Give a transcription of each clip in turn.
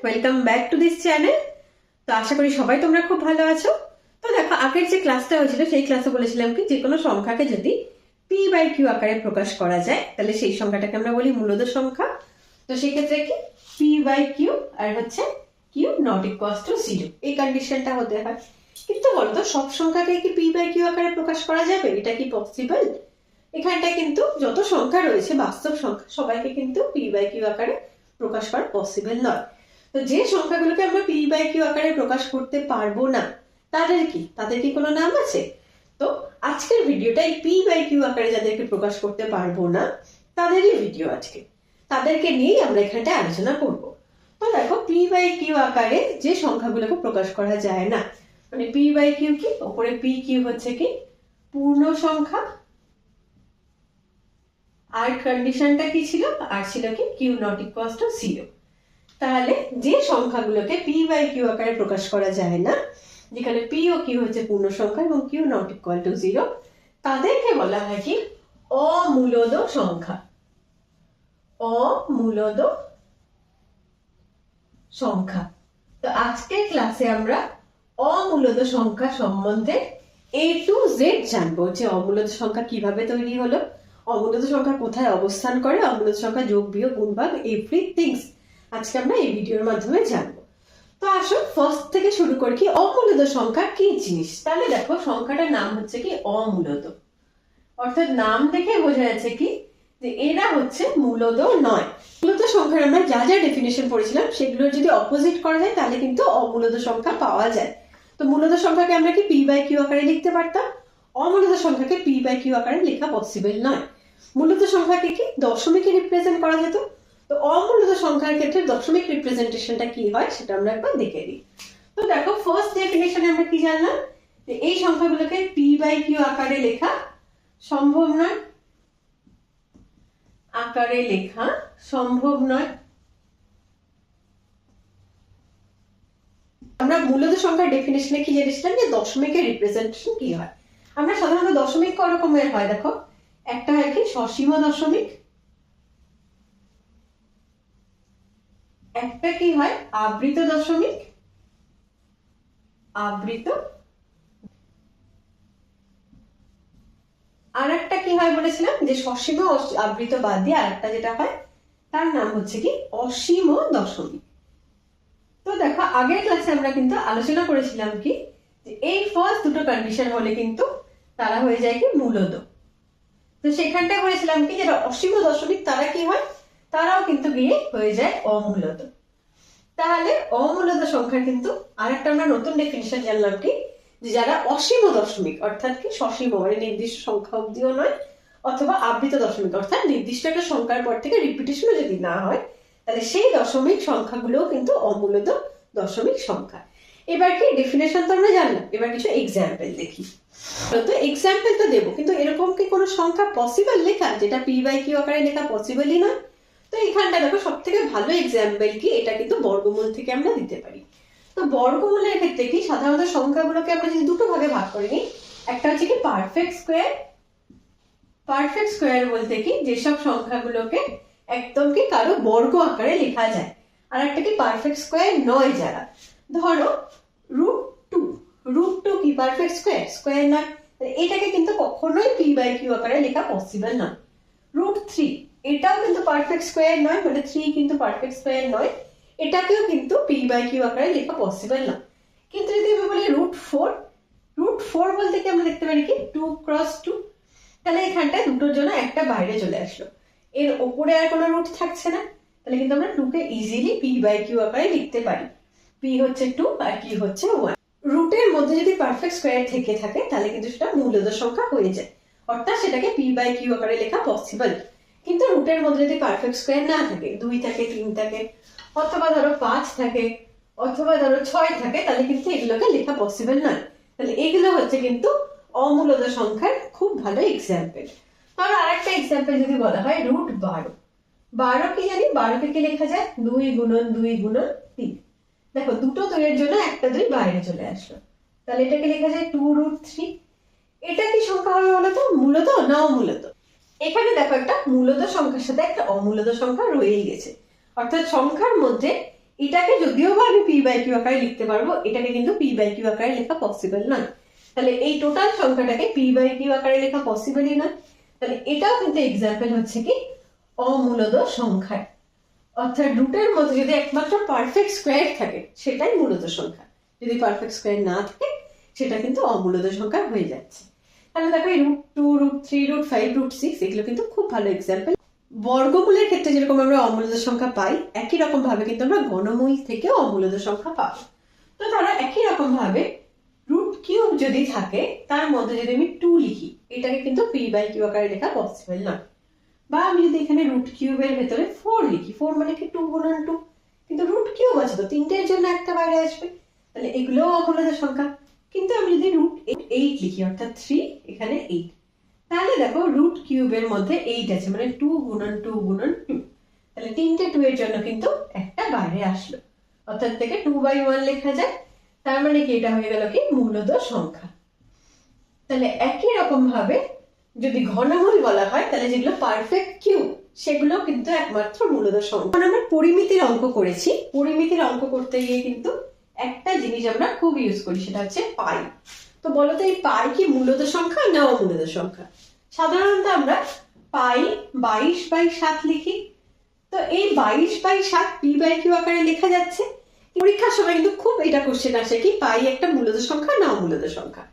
Welcome back to this channel. তো আশা করি সবাই তোমরা খুব ভালো আছো। তো দেখো, আগের যে ক্লাসটা হয়েছিল সেই ক্লাসে বলেছিলাম কি, যে কোনো সংখ্যাকে যদি পি বাই কিউ আকারে প্রকাশ করা যায় তাহলে সেই সংখ্যাটাকে আমরা বলি মূলদ সংখ্যা। তো সেক্ষেত্রে কি পি বাই কিউ আর হচ্ছে কিউ নট ইকুয়ালস টু 0 এই কন্ডিশনটা হতে হয়। কিন্তু বলতো সব সংখ্যাকে কি পি বাই কিউ আকারে প্রকাশ করা যাবে? এটা কি পসিবল? এখানটায় কিন্তু যত সংখ্যা রয়েছে বাস্তব সংখ্যা সবাইকে কিন্তু পি বাই কিউ আকারে প্রকাশ করা পসিবল নয়। তো যে সংখ্যাগুলোকে আমরা পি বাই কিউ আকারে প্রকাশ করতে পারবো না তাদের কি কোনো নাম আছে? তো আজকের ভিডিওটা এই পি বাই কিউ আকারে যাদেরকে প্রকাশ করতে পারবো না তাদেরই ভিডিও আজকে। তাদেরকে নিয়েই আমরা এখানটায় আলোচনা করব। তো দেখো, পি বাই কিউ আকারে যে সংখ্যাগুলোকে প্রকাশ করা যায় না, মানে পি বাই কিউ কি, ওপরে পি কিউ হচ্ছে কি পূর্ণ সংখ্যা, আর কন্ডিশনটা কি ছিল, আর ছিল কি কিউ নট ইকুয়ালস টু 0। তাহলে যে সংখ্যাগুলোকে পি বাই কিউ আকারে প্রকাশ করা যায় না, যেখানে পি ও কিউ হচ্ছে পূর্ণ সংখ্যা এবং কিউ নট ইকুয়াল টু 0, তাদেরকে বলা হয় কি অমূলদ সংখ্যা। অমূলদ সংখ্যা। তো আজকের ক্লাসে আমরা অমূলদ সংখ্যা সম্বন্ধে A to Z জানবো, যে অমূলদ সংখ্যা কিভাবে তৈরি হলো, অমূলদ সংখ্যা কোথায় অবস্থান করে, অমূলদ সংখ্যা যোগ বিয়োগ গুণ ভাগ এভরিথিংস আজকে আমরা এই ভিডিওর মাধ্যমে জানবো। তো আসো ফার্স্ট থেকে শুরু করি কি অমূলদ সংখ্যা কি জিনিস। তাহলে দেখো, সংখ্যাটার নাম হচ্ছে কি অমূলদ, অর্থাৎ নাম দেখে বোঝা যাচ্ছে কি যে এরা হচ্ছে মূলদ নয়। মূলদ সংখ্যার আমরা যা যা ডেফিনেশন পড়েছিলাম সেগুলোর যদি অপোজিট করা যায় তাহলে কিন্তু অমূলদ সংখ্যা পাওয়া যায়। তো মূলদ সংখ্যাকে আমরা কি পি বাই কিউ আকারে লিখতে পারতাম, অমূলদ সংখ্যাকে পি বাই কিউ আকারে লেখা পসিবল নয়। মূলদ সংখ্যাকে কি দশমিকে রিপ্রেজেন্ট করা যেত। তো অমূলদ সংখ্যার ক্ষেত্রে দশমিক রিপ্রেজেন্টেশনটা কি হয় সেটা আমরা একবার দেখে নিই। তো দেখো, ফার্স্ট ডেফিনেশনে আমরা কি জানলাম, যে এই সংখ্যাগুলোকে পি বাই কিউ আকারে লেখা সম্ভব নয়, আকারে লেখা সম্ভব নয়। আমরা মূলদ সংখ্যার ডেফিনেশনে কি জেনেছিলাম, যে দশমিকের রিপ্রেজেন্টেশন কি হয়। আমরা সাধারণত দশমিক ক রকমের হয় দেখো, একটা হয় কি সসীম দশমিক, একটা কি হয় আবৃত দশমিক, আবৃত, আর একটা কি হয় বলেছিলাম, যে সসীম আবৃত বাদ দিয়ে আরেকটা যেটা হয় তার নাম হচ্ছে কি অসীম দশমিক। তো দেখো, আগের ক্লাসে আমরা কিন্তু আলোচনা করেছিলাম কি, যে এই ফার্স্ট দুটো কন্ডিশন হলে কিন্তু তারা হয়ে যায় কি মূলদ। তো সেখানটায় বলেছিলাম কি, যারা অসীম দশমিক তারা কি হয়, তারাও কিন্তু গিয়ে হয়ে যায় অমূলদ। তাহলে অমূলদ সংখ্যার কিন্তু আরেকটা আমরা নতুন ডেফিনিশন জানলাম কি, যে যারা অসীম দশমিক অর্থাৎ কি সসীম মানে নির্দিষ্ট সংখ্যা অবধিও নয়, অথবা আবৃত দশমিক অর্থাৎ নির্দিষ্ট একটা সংখ্যার পর থেকে রিপিটেশনও যদি না হয়, তাহলে সেই দশমিক সংখ্যাগুলোও কিন্তু অমূলদ দশমিক সংখ্যা। এবার কি ডেফিনেশন তো আমরা জানলাম, এবার কিছু এক্সাম্পল দেখি। তো এক্সাম্পল তো দেবো, কিন্তু এরকম কি কোনো সংখ্যা পসিবল লেখা যেটা পি বাই কিউ আকারে লেখা পসিবলই নয়? তো এখানটা দেখো, সব থেকে ভালো এক্সাম্পল কি, এটা কিন্তু বর্গমূল থেকে আমরা দিতে পারি। তো বর্গমূলের ক্ষেত্রে কি সাধারণত সংখ্যাগুলোকে আমরা যদি দুটো ভাগে ভাগ করে নিই, একটা হচ্ছে কি পারফেক্ট স্কোয়ার। পারফেক্ট স্কোয়ার বলতে কি যেসব সংখ্যাগুলোকে একদম কি কারো বর্গ আকারে লেখা যায়, আর একটা কি পারফেক্ট স্কোয়ার নয় যারা, ধরো √2। √2 কি পারফেক্ট স্কোয়ার? স্কোয়ার নয়, এটাকে কিন্তু কখনোই পি বাই কিউ আকারে লেখা পসিবল নয়। √3 এটাও কিন্তু পারফেক্ট স্কোয়ার নয়, মানে 3 কিন্তু পারফেক্ট স্কোয়ার নয়, এটাকেও কিন্তু পি বাই কিউ আকারে লেখা পসিবল না। কিন্তু যদি আমি বলি √4, √4 বলতে কি আমরা দেখতে পারি কি 2 × 2, তাহলে এখানটায় দুটোর জন্য একটা বাইরে চলে আসলো, এর ওপরে আর কোনো রুট থাকছে না, তাহলে কিন্তু আমরা 2 কে ইজিলি পি বাই কিউ আকারে লিখতে পারি। পি হচ্ছে 2 আর কি হচ্ছে 1। রুটের মধ্যে যদি পারফেক্ট স্কোয়ার থেকে থাকে তাহলে কিন্তু সেটা মূলদ সংখ্যা হয়ে যায়, অর্থাৎ সেটাকে পি বাই কিউ আকারে লেখা পসিবল। কিন্তু রুটের মধ্যে যদি পারফেক্ট স্কোয়ার না থাকে, 2 থাকে, 3 থাকে, অথবা ধরো 5 থাকে, অথবা ধরো 6 থাকে, তাহলে কিন্তু এগুলোকে লেখা পসিবল নয়। তাহলে এগুলো হচ্ছে কিন্তু অমূলদ সংখ্যার খুব ভালো এক্সাম্পল। আর আরেকটা এক্সাম্পল যদি বলা হয় √12। 12 কি জানি, 12কে কি লেখা যায় 2 × 2 × 3। দেখো, দুটো 2 এর জন্য একটা 2 বাইরে চলে আসলো, তাহলে এটাকে লেখা যায় 2√3। এটা কি সংখ্যা হবে বলতো, মূলদ না অমূলদ? এখানে দেখো, একটা মূলদ সংখ্যার সাথে একটা অমূলদ সংখ্যা রয়েই গেছে, অর্থাৎ সংখ্যার মধ্যে এটাকে যদিও বা আমি পি বাই কিউ আকারে লিখতে পারবো, এটাকে কিন্তু পি বাই কিউ আকারে লেখা পসিবল নয়। তাহলে এই টোটাল সংখ্যাটাকে পি বাই কিউ আকারে লেখা পসিবলই নয়। তাহলে এটাও কিন্তু এক্সাম্পল হচ্ছে কি অমূলদ সংখ্যার। অর্থাৎ রুটের মধ্যে যদি একমাত্র পারফেক্ট স্কোয়ার থাকে সেটাই মূলদ সংখ্যা, যদি পারফেক্ট স্কোয়ার না থাকে সেটা কিন্তু অমূলদ সংখ্যা হয়ে যাচ্ছে। তাহলে দেখো এই √2, √3, √5, √6 এগুলো কিন্তু খুব ভালো এক্সাম্পল। বর্গমূলের ক্ষেত্রে যেরকম আমরা অমূলদ সংখ্যা পাই, একই রকম ভাবে কিন্তু আমরা ঘনমূল থেকেও অমূলদ সংখ্যা পাবো। তো ধরো একই রকম ভাবে √3 যদি থাকে, তার মধ্যে যদি আমি 2 লিখি, এটাকে কিন্তু পি বাই কিউ আকারে লেখা পসিবল নয়। বা আমি যদি এখানে √3 এর ভেতরে 4 লিখি, 4 মানে কি 2 গুণন 2, কিন্তু √3 আছে তো তিনটের জন্য একটা বাইরে আসবে, তাহলে এগুলোও অমূলদ সংখ্যা। কিন্তু আমি যদি √8 লিখি, অর্থাৎ 3 এখানে 8, তাহলে দেখো √3 এর মধ্যে 8 আছে, মানে 2 গুণন 2 গুণন 2, তাহলে তিনটে 2 এর জন্য কিন্তু একটা বাইরে আসলো, অর্থাৎ থেকে 2/1 লেখা যায়। তার মানে কি এটা হয়ে গেল কি মূলদ সংখ্যা। তাহলে একই রকম ভাবে যদি ঘনমূল বলা হয়, তাহলে যেগুলো পারফেক্ট কিউব সেগুলো কিন্তু একমাত্র মূলদ সংখ্যা। আমরা পরিমিতির অঙ্ক করেছি, পরিমিতির অঙ্ক করতে গিয়ে কিন্তু একটা জিনিস আমরা খুব ইউজ করি, সেটা হচ্ছে পাই। তো বলতো এই পাই কি মূলদ সংখ্যা না অমূলদ সংখ্যা? সাধারণত আমরা পাই 22/7 লিখি। তো এই 22/7 পি বাই কিউ আকারে লেখা যাচ্ছে। পরীক্ষার সময় কিন্তু খুব এটা কোশ্চেন আসে কি পাই একটা মূলদ সংখ্যা না অমূলদ সংখ্যা।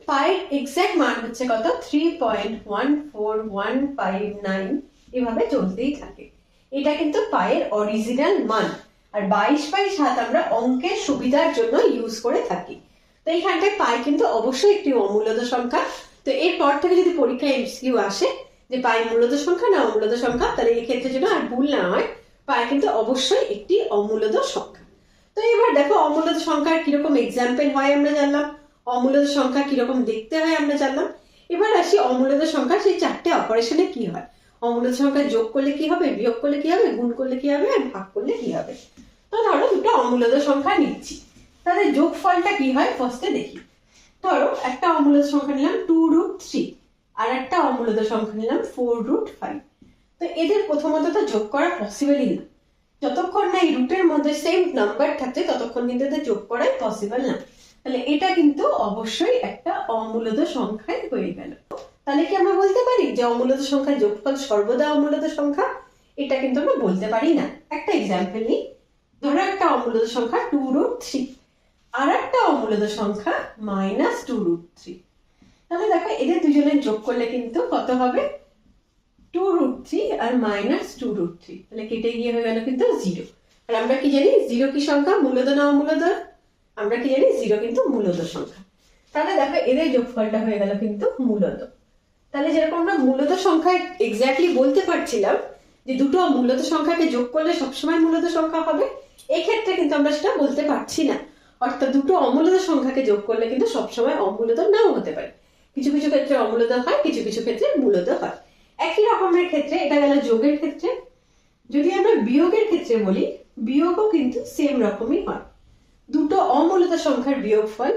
পাইয়ের এক্সাক্ট মান হচ্ছে কত? 3.14159, এভাবে চলতেই থাকে। এটা কিন্তু পাইয়ের অরিজিনাল মান। আর 22/7 আমরা অঙ্কের সুবিধার জন্য ইউজ করে থাকি। তো এইখানটায় পাই কিন্তু অবশ্যই একটি অমূলদ সংখ্যা। তো এরপর থেকে যদি পরীক্ষায় এমসিকিউ আসে যে পাই মূলদ সংখ্যা না অমূলদ সংখ্যা, তাহলে এই ক্ষেত্রে যেন আর ভুল না হয়, পাই কিন্তু অবশ্যই একটি অমূলদ সংখ্যা। তো এবার দেখো অমূলদ সংখ্যার কিরকম এক্সাম্পল হয় আমরা জানলাম, অমূলদ সংখ্যা কিরকম দেখতে হয় আমরা জানলাম। এবার আসি অমূলদ সংখ্যা সেই চারটে অপারেশনে কি হয়। অমূলদ সংখ্যা যোগ করলে কি হবে, বিয়োগ করলে কি হবে, গুণ করলে কি হবে, আর ভাগ করলে কি হবে। তো ধরো দুটো অমূলদ সংখ্যা নিচ্ছি, তাদের যোগফলটা কি হয় ফার্স্টে দেখি। ধরো একটা অমূলদ সংখ্যা নিলাম 2√3, আর একটা অমূলদ সংখ্যা নিলাম 4√5। তো এদের প্রথমত তো যোগ করা পসিবলই না, যতক্ষণ না এই রুটের মধ্যে সেম নাম্বার থাকছে ততক্ষণ কিন্তু এদের যোগ করাই পসিবল না। তাহলে এটা কিন্তু অবশ্যই একটা অমূলদ সংখ্যায় হয়ে গেল। তাহলে কি আমরা বলতে পারি যে অমূলদ সংখ্যার যোগফল সর্বদা অমূলদ সংখ্যা? এটা কিন্তু আমরা বলতে পারি না। একটা এক্সাম্পল নিই। ধরো একটা অমূলদ সংখ্যা 2√3, আর একটা অমূলদ সংখ্যা -2√3। তাহলে দেখো এদের দুজনের যোগ করলে কিন্তু কত হবে? 2√3 আর -2√3, তাহলে কেটে গিয়ে হয়ে গেল কিন্তু 0। আর আমরা কি জানি 0 কি সংখ্যা, মূলদ না অমূলদ? আমরা কি জানি 0 কিন্তু মূলদ সংখ্যা। তাহলে দেখো এদের যোগফলটা হয়ে গেল কিন্তু মূলদ। তাহলে যেরকম আমরা মূলদ সংখ্যায় এক্স্যাক্টলি বলতে পারছিলাম যে দুটো মূলদ সংখ্যাকে যোগ করলে সবসময় মূলদ সংখ্যা হবে, এক্ষেত্রে কিন্তু আমরা সেটা বলতে পারছি না। অর্থাৎ দুটো অমূলদ সংখ্যাকে যোগ করলে কিন্তু সবসময় অমূলদ নাও হতে পারে, কিছু কিছু ক্ষেত্রে অমূলদ হয়, কিছু কিছু ক্ষেত্রে মূলদ হয়। একই রকমের ক্ষেত্রে এটা গেল যোগের ক্ষেত্রে। যদি আমরা বিয়োগের ক্ষেত্রে বলি, বিয়োগও কিন্তু সেম রকমই হয়। দুটো অমূলদ সংখ্যার বিয়োগফল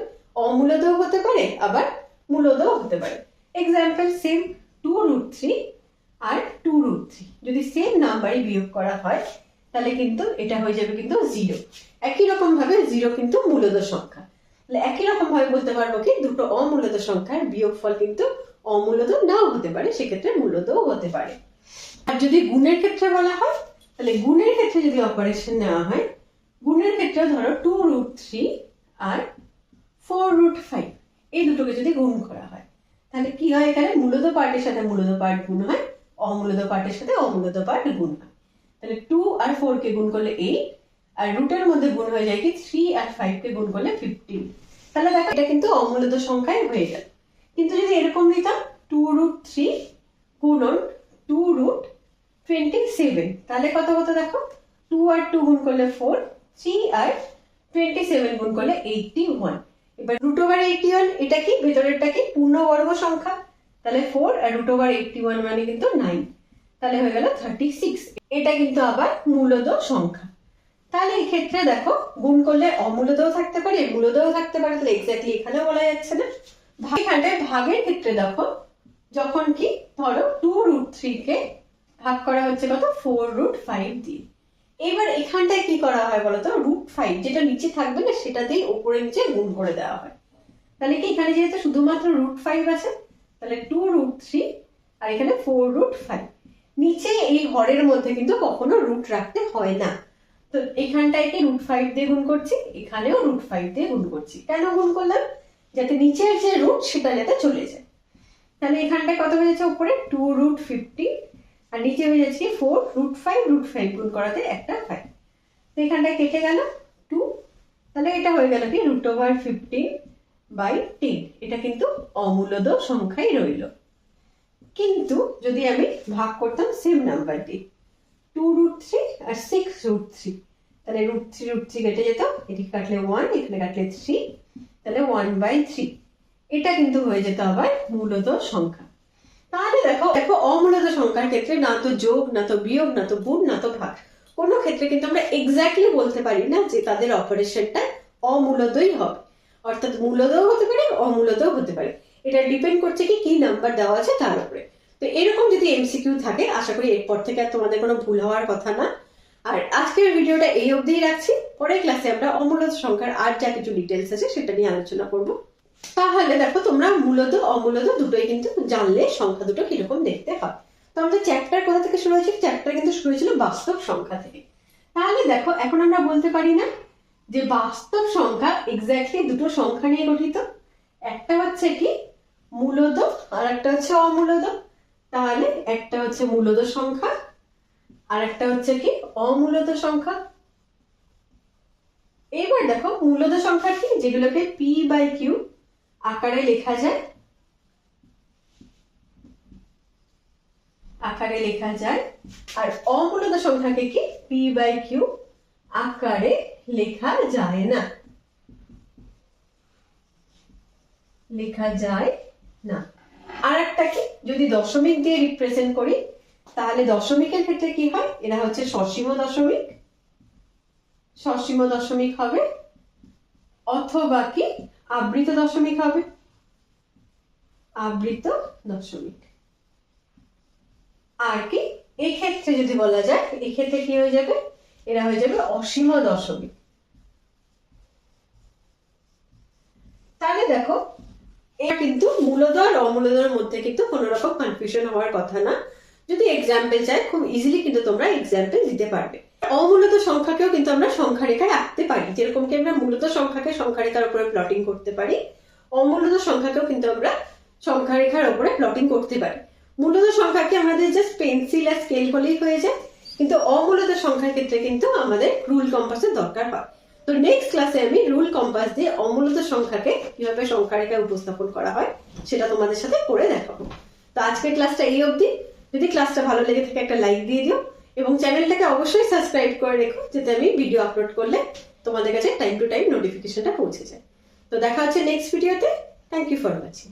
অমূলদও হতে পারে আবার মূলদও হতে পারে। এক্সাম্পল সেম 2√3 আর 2√3 যদি সেম নাম্বারে বিয়োগ করা হয়, তাহলে কিন্তু এটা হয়ে যাবে কিন্তু 0। একই রকম ভাবে 0 কিন্তু মূলদ সংখ্যা। তাহলে একই রকম ভাবে বলতে পারবো কি দুটো অমূলদ সংখ্যার বিয়োগফল কিন্তু অমূলদ নাও হতে পারে, সেক্ষেত্রে মূলদও হতে পারে। আর যদি গুণের ক্ষেত্রে বলা হয়, তাহলে গুণের ক্ষেত্রে যদি অপারেশন নেওয়া হয়, গুণের ক্ষেত্রে ধরো 2√3 আর 4√5 এই দুটোকে যদি গুণ করা হয়, তাহলে কি হয়? এখানে মূলদ পার্টের সাথে মূলদ পার্ট গুণ হয়, অমূলদ পার্টের সাথে অমূলদ পার্ট গুণ হয়। তাহলে 2 আর 4 কে গুণ করলে 8, আর রুটের মধ্যে গুণ হয়ে যায় কি 3 আর 5 কে গুণ করলে 15। তাহলে দেখো এটা কিন্তু অমূলদ সংখ্যায় হয়ে গেল। কিন্তু যদি এরকম নিতাম 2√3 গুণন 2√27, তাহলে কত হতো দেখো? 2 আর 2 গুণ করলে 4, 3 আর 27 গুণ করলে 81। এবার √81 এটা কি? ভেতরেরটা কি? পূর্ণবর্গ সংখ্যা। তাহলে 4 আর √81 মানে কিন্তু 9, তাহলে হয়ে গেল 36। এটা কিন্তু আবার মূলদ সংখ্যা। তাহলে এই ক্ষেত্রে দেখো গুণ করলে অমূলদও থাকতে পারে, মূলদও থাকতে পারে, তাহলে এক্স্যাক্টলি এখানেও বলা যাচ্ছে না। এখানটায় ভাগের ক্ষেত্রে দেখো, যখন কি ধরো 2√3 কে ভাগ করা হচ্ছে কত? 4√5 দিয়ে। এবার এখানটায় কি করা হয় বলতো, √5 যেটা নিচে থাকবে না সেটা দিয়ে উপরে নিচে গুণ করে দেওয়া হয়। তাহলে কি এখানে যেহেতু শুধুমাত্র √5 আছে, তাহলে 2√3 আর এখানে 4√5। নিচে এই হরের মধ্যে কিন্তু কখনো রুট রাখতে হয় না। তো এখানটায় কি √5 দিয়ে গুণ করছি, এখানেও √5 দিয়ে গুণ করছি। কেন গুণ করলাম, যাতে নিচের যে রুট সেটা যাতে চলে যায়। তাহলে এখানটায় কত হয়ে যাচ্ছে, উপরে 2√50 আর নিচে হয়ে যাচ্ছে 4√5, √5 গুণ করাতে একটা 5। তো এখানটায় কেটে গেল 2, তাহলে এটা হয়ে গেল কি √15/10। এটা কিন্তু অমূলদ সংখ্যাই রইল। কিন্তু যদি আমি ভাগ করতাম সেম নাম্বার দিয়ে, 2√3 আর 6√3, তাহলে √3 কেটে যেত, এদিকে কাটলে 1, এখানে কাটলে 3, তাহলে 1/3। এটা কিন্তু হয়ে যেত আবার মূলদ সংখ্যা। তাহলে দেখো অমূলদ সংখ্যার ক্ষেত্রে না তো যোগ, না তো বিয়োগ, না তো গুণ, না তো ভাগ, কোনো ক্ষেত্রে কিন্তু আমরা এক্স্যাক্টলি বলতে পারি না যে তাদের অপারেশনটা অমূলদই হবে। অর্থাৎ মূলদও হতে পারে, অমূলদও হতে পারে। এটা ডিপেন্ড করছে কি নাম্বার দেওয়া আছে তার উপরে। তো এরকম যদি এমসিকিউ থাকে, আশা করি এরপর থেকে আর তোমাদের কোনো ভুল হওয়ার কথা না। আর আজকের ভিডিওটা এই অবধিই রাখছি। পরের ক্লাসে আমরা অমূলদ সংখ্যার আর যা কিছু ডিটেলস আছে সেটা নিয়ে আলোচনা করব। তাহলে দেখো তোমরা মূলদ অমূলদ দুটোই কিন্তু জানলে সংখ্যা দুটো কিরকম দেখতে হয়। তো আমাদের চ্যাপ্টার কোথা থেকে শুরু হয়েছিল, চ্যাপ্টার কিন্তু শুরু হয়েছিল বাস্তব সংখ্যা থেকে। তাহলে দেখো এখন আমরা বলতে পারি না যে বাস্তব সংখ্যা এক্স্যাক্টলি দুটো সংখ্যা নিয়ে গঠিত, একটা হচ্ছে কি মূলদ আর একটা হচ্ছে অমূলদ। তাহলে একটা হচ্ছে মূলদ সংখ্যা আর একটা হচ্ছে কি অমূলদ সংখ্যা। এবার দেখো মূলদ সংখ্যা কি, যেগুলোকে p/q আকারে লেখা যায়, আর অমূলদ সংখ্যাকে কি p/q আকারে লেখা যায় না। আর একটা কি, যদি দশমিক দিয়ে রিপ্রেজেন্ট করি, তাহলে দশমিকের ক্ষেত্রে কি হয়, এরা হচ্ছে সসীম দশমিক হবে, অথবা কি আবৃত দশমিক হবে, আর কি এই ক্ষেত্রে যদি বলা যায়, এই ক্ষেত্রে কি হয়ে যাবে, এরা হয়ে যাবে অসীম দশমিক। তাহলে দেখো এটা কিন্তু মূলদ আর অমূলদের মধ্যে কিন্তু কোনো রকম কনফিউশন হওয়ার কথা না। যদি এক্সাম্পল চাই, খুব ইজিলি কিন্তু তোমরা এক্সাম্পল দিতে পারবে। অমূলদ সংখ্যাকেও কিন্তু আমরা সংখ্যা রেখায় আঁকতে পারি, যেরকম কি আমরা মূলদ সংখ্যাকে সংখ্যা রেখার উপরে প্লটিং করতে পারি, অমূলদ সংখ্যাকেও কিন্তু আমরা সংখ্যা রেখার উপরে প্লটিং করতে পারি। মূলদ সংখ্যাকে আমাদের জাস্ট পেন্সিল আর স্কেল হলেই হয়ে যায়, কিন্তু অমূলদ সংখ্যার ক্ষেত্রে কিন্তু আমাদের রুল কম্পাসের দরকার হয়। তো নেক্সট ক্লাসে আমি রুল কম্পাস দিয়ে অমূলদ সংখ্যাকে কিভাবে সংখ্যা রেখায় উপস্থাপন করা হয় সেটা তোমাদের সাথে করে দেখাবো। তো আজকের ক্লাসটা এই অবধি। যদি ক্লাসটা ভালো লেগে থাকে একটা লাইক দিয়ে দিও, এবং চ্যানেলটাকে অবশ্যই সাবস্ক্রাইব করে রেখো, যাতে আমি ভিডিও আপলোড করলে তোমাদের কাছে টাইম টু টাইম নোটিফিকেশনটা পৌঁছে যায়। তো দেখা হচ্ছে নেক্সট ভিডিওতে। Thank you for watching.